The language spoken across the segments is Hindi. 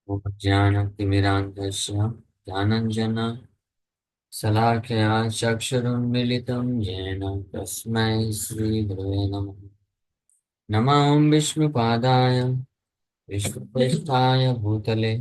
ज्ञानतिमिरान्धस्य ज्ञानञ्जन शलाकया चक्षुरुन्मिलितं येन तस्मै श्रीगुरवे नमः। नमः विष्णुपादाय विष्णुप्रेष्ठाय भूतले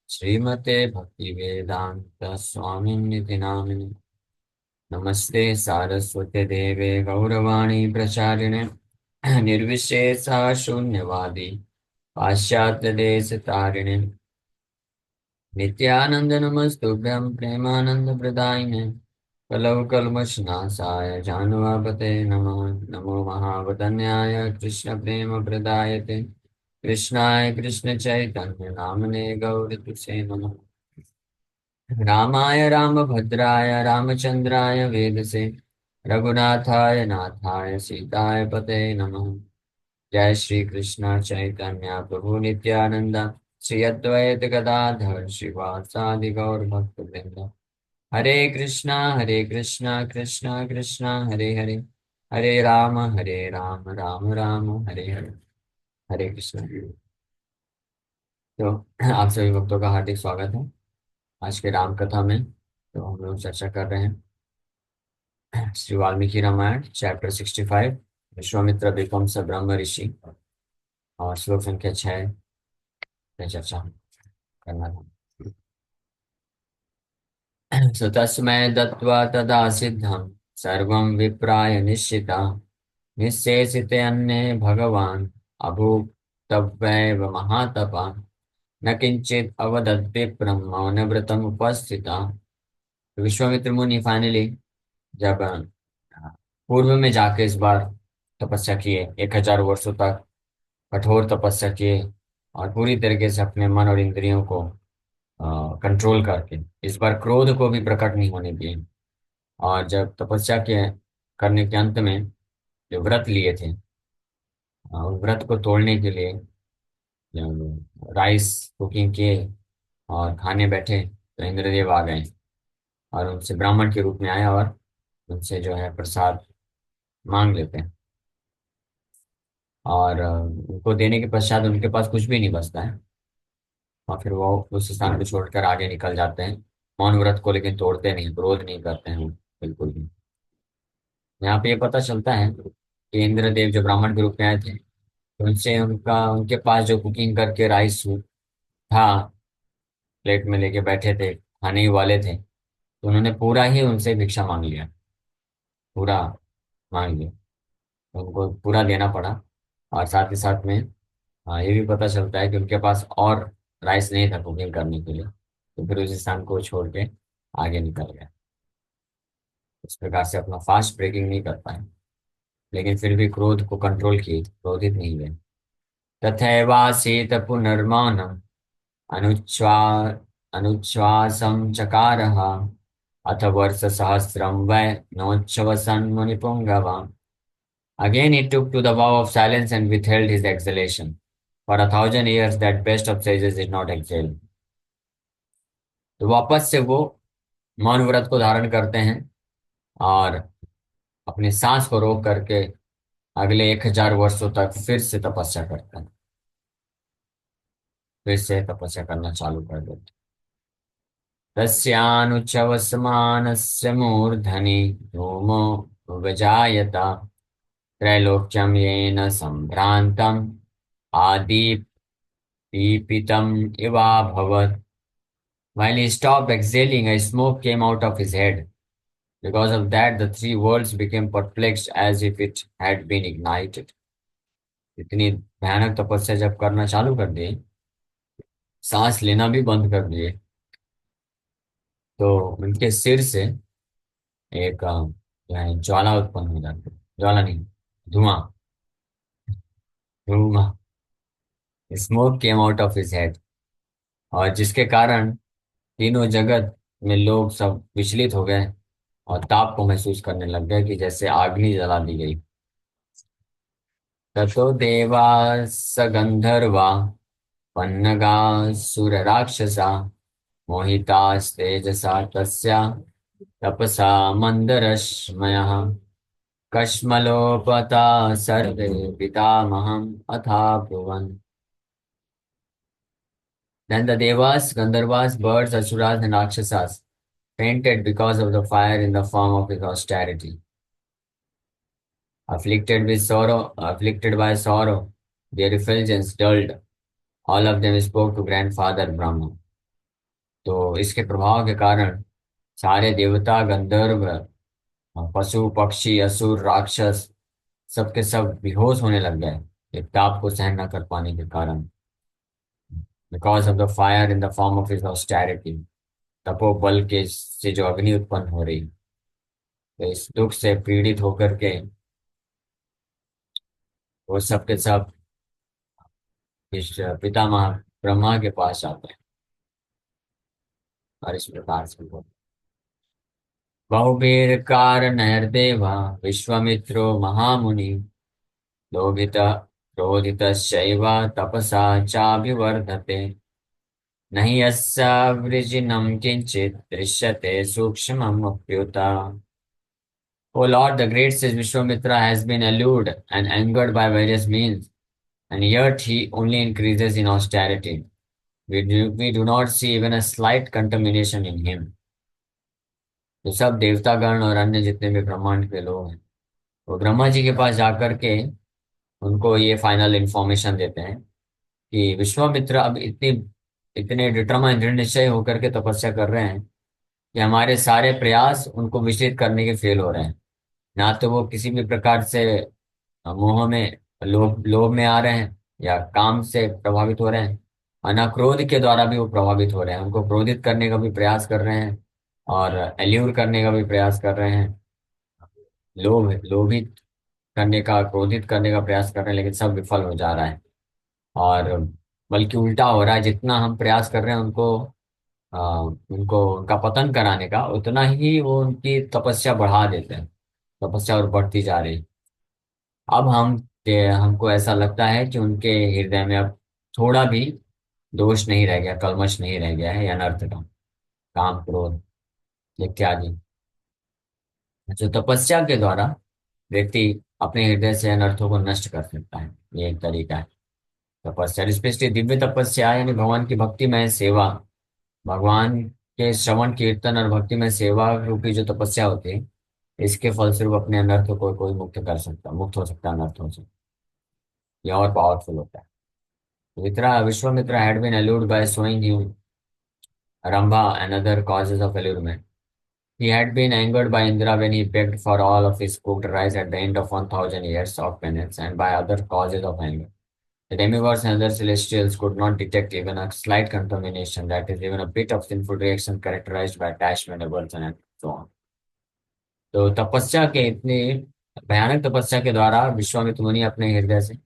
श्रीमते भक्तिवेदान्त स्वामिन्निति नामिने। नमस्ते सारस्वते देवे गौरवाणी प्रचारिणे निर्विशेषा शून्यवादी पाश्चात्यदेशतारिणे नित्यानंद नमस्तुभ्यं प्रेमानंदप्रदायिने कलौ कल्मषनाशाय जानुवापते नमः। नमो महावदन्याय कृष्ण प्रेम प्रदायते कृष्णाय कृष्ण चैतन्य नामने गौरतुसे नमः। रामाय रामभद्राय रामचंद्राय वेदसे रघुनाथाय नाथाय सीताय पते नमः। जय श्री कृष्ण चैतन्य प्रभु नित्यानंद श्री अद्वैत गदाधर श्रीवासादि गौर भक्त वृंद। हरे कृष्णा कृष्णा कृष्णा हरे हरे, हरे राम राम राम हरे हरे। हरे कृष्ण। तो आप सभी भक्तों का हार्दिक स्वागत है आज के राम कथा में। तो हम लोग चर्चा कर रहे हैं Shri Valmiki Ramayan chapter 65, Vishwamitra becomes a Brahmarishi, और श्लोक संख्या 6 पे चर्चा करना था। सो तस्मै दत्त्वा तदा सिद्धं सर्वं विप्राय निश्चिता निश्चेषिते अन्ये भगवान् अभूक्तव्यैव महातपा न किंचित अवदत् विप्रं मौनव्रतम् उपस्थिता। विश्वामित्र मुनि फाइनली जब पूर्व में जाके इस बार तपस्या किए, 1000 वर्षों तक कठोर तपस्या किए और पूरी तरीके से अपने मन और इंद्रियों को कंट्रोल करके इस बार क्रोध को भी प्रकट नहीं होने दिए। और जब तपस्या के करने के अंत में जो व्रत लिए थे, उस व्रत को तोड़ने के लिए राइस कुकिंग किए और खाने बैठे तो इंद्रदेव आ गए और उनसे ब्राह्मण के रूप में आए और उनसे जो है प्रसाद मांग लेते हैं। और उनको देने के पश्चात उनके पास कुछ भी नहीं बचता है और फिर वो उस स्थान को छोड़कर आगे निकल जाते हैं। मौन व्रत को लेकिन तोड़ते नहीं, क्रोध नहीं करते हैं वो, बिल्कुल भी। यहाँ पे ये पता चलता है कि इंद्रदेव जो ब्राह्मण के रूप में आए थे, तो उनसे उनके पास जो कुकिंग करके राइस था, प्लेट में लेके बैठे थे, खाने ही वाले थे, तो उन्होंने पूरा ही उनसे भिक्षा मांग लिया, पूरा मांग लिया। तो उनको पूरा देना पड़ा। और साथ ही साथ में ये भी पता चलता है कि उनके पास और राइस नहीं था कुकिंग करने के लिए, तो फिर उस स्थान को छोड़ के आगे निकल गया। इस प्रकार से अपना फास्ट ब्रेकिंग नहीं कर पाए, लेकिन फिर भी क्रोध को कंट्रोल किए, क्रोधित नहीं हुए। तथैवासीत पुनर्मौनम् अनुच्छ्वा अनुच्छ्वासं चकारः अथ वर्षसहस्रं वै नोच्छ्वसन् मुनिपुङ्गवा। Again he took to the vow of silence and withheld his exhalation. For 1,000 years that best of sages did not exhale. तो वापस से वो मौन व्रत को धारण करते हैं और अपनी सांस को रोक करके अगले 1000 वर्षों तक फिर से तपस्या करते हैं, फिर से तपस्या करना चालू कर देते हैं। तस्यानुच्छवसमानस्य मूर्धनि धूमो विजायत त्रैलोक्यं येन सम्भ्रान्तम् आदिपीपितम् इवाभवत्। While he stopped exhaling, a smoke came out of his head. Because of that, the three worlds became perplexed as if it had been ignited. इतनी भयानक तपस्या जब करना चालू कर दिए, सांस लेना भी बंद कर दिए, तो उनके सिर से एक जो है ज्वाला उत्पन्न हो जाती है। ज्वाला नहीं, धुआं, धुआं, smoke came out of his head. और जिसके कारण तीनों जगत में लोग सब विचलित हो गए और ताप को महसूस करने लग गए कि जैसे आग्नि जला दी गई। ततो देवास गंधर्वा पन्नगासुर राक्षसा मोहितास्तेजसा तस्या तपसा मंदरश्मयः कश्मलोपता सर्वे पितामहम् अथा ब्रुवन्। Then the Devas, Gandharvas, birds, Asuras, and Rakshasas fainted because of the fire in the form of his austerity. Afflicted by sorrow, their effulgence dulled. All of them spoke to grandfather Brahma. तो इसके प्रभाव के कारण सारे देवता, गंधर्व, पशु, पक्षी, असुर, राक्षस सबके सब बेहोश होने लग गए एक ताप को सहन न कर पाने के कारण। Because of the fire in the form of his austerity, तपोबल के से जो अग्नि उत्पन्न हो रही, तो इस दुख से पीड़ित होकर के वो सब के सब इस पितामह ब्रह्मा के पास आते हैं और इस प्रकार से बोलते, बहुबीर कारणैर्देवा विश्वामित्रो महामुनि लोभित क्रोधितश्चैव तपसा चाभिवर्धते नहि यस्य वृजिनं किंचित दृश्यते सूक्ष्ममप्युता। O Lord, the great sage Vishwamitra has been allured and angered by various means, and yet he only increases in austerity. We do not see even a slight contamination in him. तो सब देवतागण और अन्य जितने भी ब्रह्मांड के लोग हैं वो ब्रह्मा जी के पास जाकर के उनको ये फाइनल इंफॉर्मेशन देते हैं कि विश्वामित्र अब इतने डिटरमाइन दृढ़ निश्चय होकर के तपस्या कर रहे हैं कि हमारे सारे प्रयास उनको विचलित करने के फेल हो रहे हैं। ना तो वो किसी भी प्रकार से मोह में, लोभ में आ रहे हैं या काम से प्रभावित हो रहे हैं, और ना क्रोध के द्वारा भी वो प्रभावित हो रहे हैं। उनको क्रोधित करने का भी प्रयास कर रहे हैं और एल्यूर करने का भी प्रयास कर रहे हैं, लोभित करने का, क्रोधित करने का प्रयास कर रहे हैं, लेकिन सब विफल हो जा रहा है। और बल्कि उल्टा हो रहा है, जितना हम प्रयास कर रहे हैं उनको उनका पतन कराने का, उतना ही वो उनकी तपस्या बढ़ा देते हैं। तपस्या और बढ़ती जा रही। अब हमको ऐसा लगता है कि उनके हृदय में अब थोड़ा भी दोष नहीं रह गया, कल्मश नहीं रह गया है, या अनर्थ का, काम, क्रोध इत्यादि। जो तपस्या के द्वारा व्यक्ति अपने हृदय से अनर्थों को नष्ट कर सकता है, ये एक तरीका है तपस्या। स्पेशली दिव्य तपस्या यानी भगवान की भक्तिमय सेवा, भगवान के श्रवण कीर्तन और भक्तिमय सेवा रूपी जो तपस्या होती है, इसके फलस्वरूप अपने अनर्थों को कोई मुक्त हो सकता है अनर्थों से। ये और पावरफुल होता है। Vishwamitra had been allured by showing him Rambha and other causes of allurement. He had been angered by Indra when he begged for all of his cooked rice at the end of 1,000 years of penance, and by other causes of anger. The demigods and other celestials could not detect even a slight contamination, that is, even a bit of sinful reaction characterized by attachment, aversion, and so on. तो तपस्या के इतनी भयानक तपस्या के द्वारा विश्वामित्र मुनि अपने हृदय से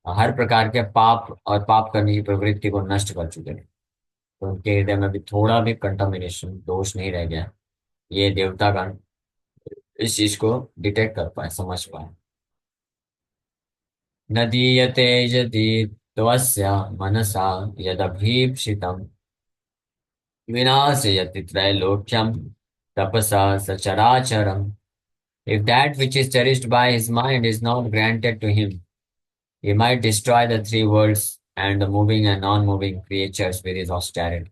हर प्रकार के पाप और पाप करने की प्रवृत्ति को नष्ट कर चुके थे। तो उनके हृदय में भी थोड़ा भी कंटामिनेशन, दोष नहीं रह गया। ये देवतागण इस चीज को डिटेक्ट कर पाए, समझ पाए। न दीयते यदि त्वस्य मनसा यदभीप्सितम् विनाशयति त्रैलोक्यम् तपसा सचराचरम्। If that which is cherished by his mind is not granted to him, he might destroy the three worlds and the moving and non-moving creatures with his austerity.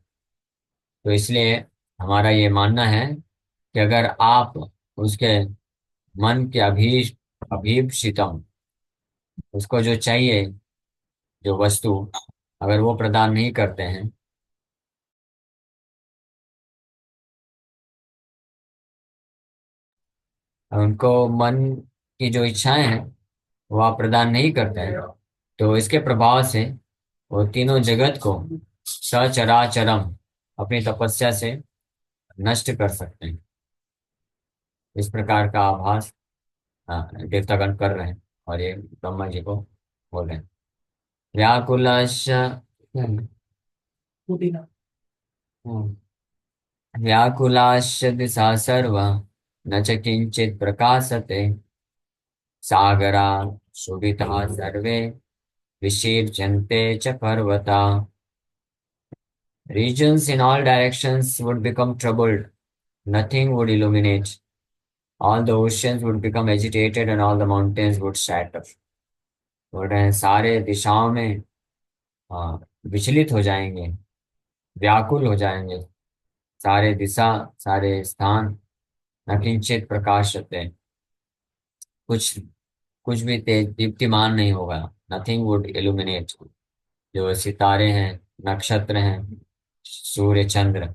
तो इसलिए हमारा ये मानना है कि अगर आप उसके मन के अभीप्सितम, उसको जो चाहिए, जो वस्तु अगर वो प्रदान नहीं करते हैं, उनको मन की जो इच्छाएं हैं वो आप प्रदान नहीं करते हैं, तो इसके प्रभाव से वो तीनों जगत को सचराचरम अपनी तपस्या से नष्ट कर सकते हैं। इस प्रकार का आभास देवतागण कर रहे हैं और ये ब्रह्मा जी को बोल रहे हैं। व्याकुलश व्याकुलाश्च दिशा सर्वा न च किंचित प्रकाशते सागरा शोभिता सर्वे विषीर्जन्ते च पर्वता। Regions in all directions would become troubled, nothing would illuminate, all the oceans would become agitated and all the mountains would shatter। बोल रहे हैं सारे दिशाओं में विचलित हो जाएंगे, व्याकुल हो जाएंगे। सारे दिशा, सारे स्थान न किंचित प्रकाशते, कुछ कुछ भी तेज दीप्तिमान नहीं होगा। Nothing would illuminate. जो सितारे हैं, नक्षत्र हैं, सूर्य चंद्र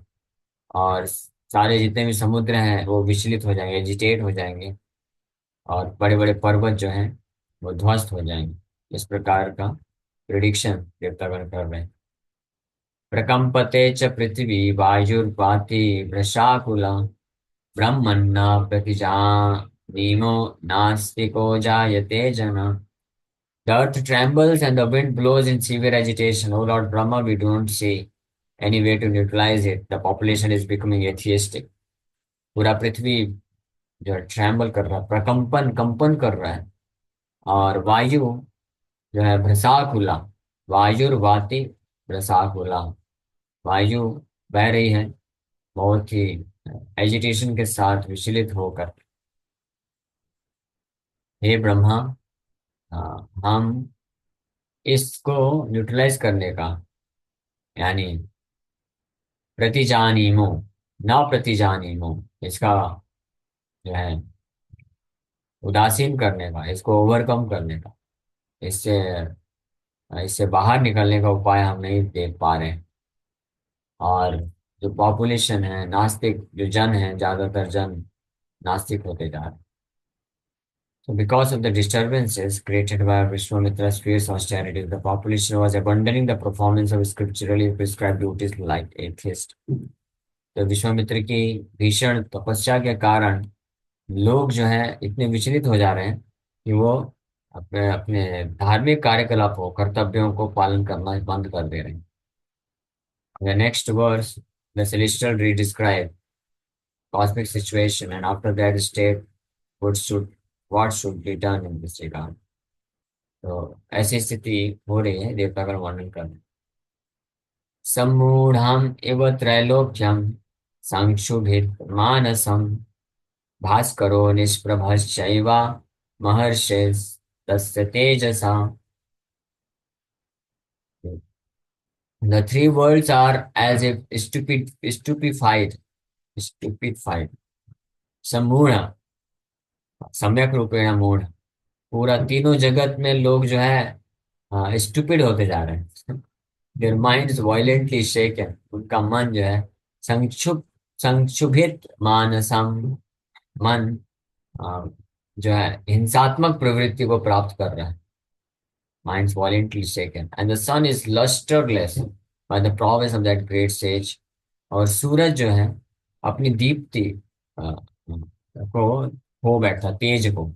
और सारे जितने भी समुद्र हैं वो विचलित हो जाएंगे, एजिटेट हो जाएंगे। और बड़े बड़े पर्वत जो हैं वो ध्वस्त हो जाएंगे। इस प्रकार का प्रिडिक्शन देवतागण कर रहे हैं। प्रकंपते च पृथ्वी वायुर्वाति वृषाकुला ब्रह्मण्ण प्रतिजानीमो नास्तिको जायते जना। The earth trembles and the wind blows in severe agitation. O Lord Brahma, we do not see any way to neutralize it. The population is becoming atheistic. पूरा पृथ्वी जो है ट्रैम्बल कर रहा है, प्रकंपन कंपन कर रहा है। और वायु जो है भ्रसाकुला, वायुर्वाति भ्रसाकुला, वायु बह रही है बहुत ही एजिटेशन के साथ, विचलित होकर। हे ब्रह्मा, हम इसको न्यूट्रलाइज करने का, यानी प्रतिजानीमो, न प्रतिजानीमो, इसका जो है उदासीन करने का, इसको ओवरकम करने का, इससे इससे बाहर निकलने का उपाय हम नहीं देख पा रहे हैं। और जो पॉपुलेशन है, नास्तिक जो जन है, ज्यादातर जन नास्तिक होते जा रहे हैं। So because of the disturbances created by Vishwamitra's fierce austerity, the population was abandoning the performance of scripturally prescribed duties like atheists. तो विश्वामित्र की भीषण तपस्या के कारण लोग जो है इतने विचलित हो जा रहे हैं कि वो अपने अपने धार्मिक कार्यकलापों, कर्तव्यों को पालन करना बंद कर दे रहे हैं। The next verse, the celestial re-describe cosmic situation and after that state what should be done in this regard. तो ऐसी स्थिति हो रही है, देवता का वर्णन कर रहे हैं। सम्मूढ़म् इव त्रैलोक्यं संक्षुभित मानसं भास्करो निष्प्रभश्चैव महर्षिस्तस्य तेजसा। The three worlds are as if stupefied, सम्मूढ़, सम्यक रूपेण मूढ़। पूरा तीनों जगत में लोग जो है स्टूपिड होते जा रहे हैं। देयर माइंड्स वायलेंटली शेकन, उनका मन जो है संक्षुभित मानसम, मन अ, जो है हिंसात्मक प्रवृत्ति को प्राप्त कर रहा है। Minds violently shaken, and the sun is lusterless by the prowess of that great sage. और सूरज जो है अपनी दीप्ति को खो बैठा, तेज को,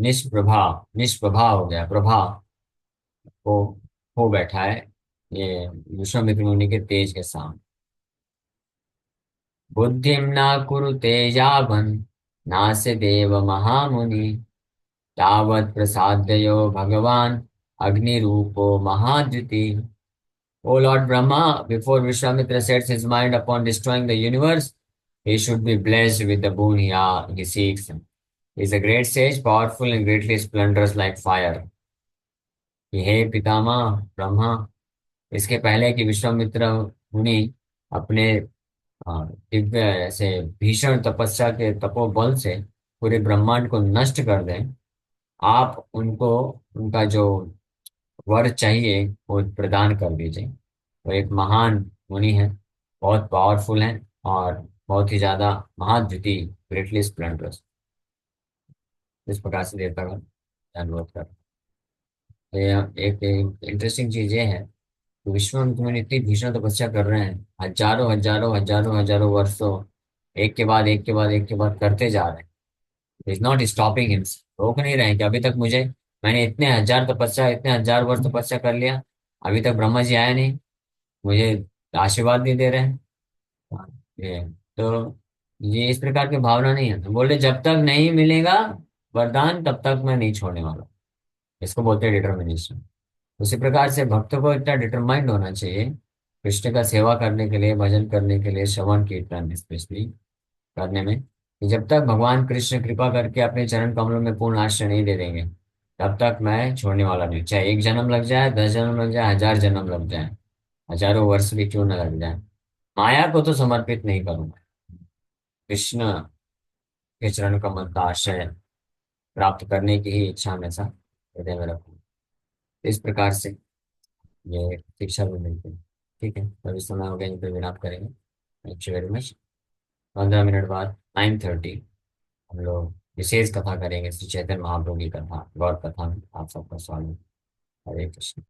निष्प्रभा, निष्प्रभा हो गया, प्रभा को खो बैठा है ये विश्वामित्र मुनि के तेज के सामने। बुद्धिम न कुरुते यावन् नास्य देव महामुनि तावत् प्रसादयो भगवान अग्निरूपो महाद्युति। O Lord Brahma, before Vishwamitra sets his mind upon destroying the universe, he should be blessed with the boon he seeks. He is a great sage, powerful and greatly splendorous like fire. कि हे पितामह ब्रह्मा, इसके पहले कि विश्वामित्र मुनि अपने दिव्य ऐसे भीषण तपस्या के तपोबल से पूरे ब्रह्मांड को नष्ट कर दें, आप उनको उनका जो वर चाहिए वो प्रदान कर दीजिए। वो एक महान मुनि है, बहुत पावरफुल है और बहुत ही ज्यादा महाद्युति, ग्रेटली स्प्लेंडरस। इस प्रकार से देवता का अनुरोध कर। ये एक इंटरेस्टिंग चीज ये है कि विश्वामित्र मुनि इतनी भीषण तपस्या कर रहे हैं, हजारों हजारों हजारों हजारों वर्षों, एक के बाद एक के बाद एक के बाद करते जा रहे हैं। इज नॉट स्टॉपिंग हिम, रोक नहीं रहे हैं कि अभी तक मैंने इतने हजार तपस्या, इतने हजार वर्ष तपस्या कर लिया, अभी तक ब्रह्मा जी आए नहीं, मुझे आशीर्वाद नहीं दे रहे हैं। हाँ, ये तो ये इस प्रकार की भावना नहीं है। तो बोले जब तक नहीं मिलेगा वरदान तब तक मैं नहीं छोड़ने वाला। इसको बोलते हैं डिटर्मिनेशन। उसी प्रकार से भक्तों को इतना डिटरमाइंड होना चाहिए कृष्ण का सेवा करने के लिए, भजन करने के लिए, श्रवण कीर्तन स्पेशली करने में, कि जब तक भगवान कृष्ण कृपा करके अपने चरण कमलों में पूर्ण आश्रय नहीं दे देंगे तब तक मैं छोड़ने वाला नहीं। चाहे एक जन्म लग जाए, 10 जन्म लग जाए, 1000 जन्म लग जाए, हजारों वर्ष भी क्यों न लग जाए, माया को तो समर्पित नहीं करूंगा। कृष्ण के चरण कमल का आश्रय प्राप्त करने की ही इच्छा हमेशा हृदय में रखूं। इस प्रकार से ये शिक्षा भी मिलती है। ठीक है, अभी समय हो गया, यहीं पे विराम करेंगे। Thank you very much. 15 minute बाद 9:30 हम लोग विशेष कथा करेंगे, श्री चैतन्य महाप्रभु की कथा, गौर कथा में आप सबका स्वागत। हरे कृष्ण।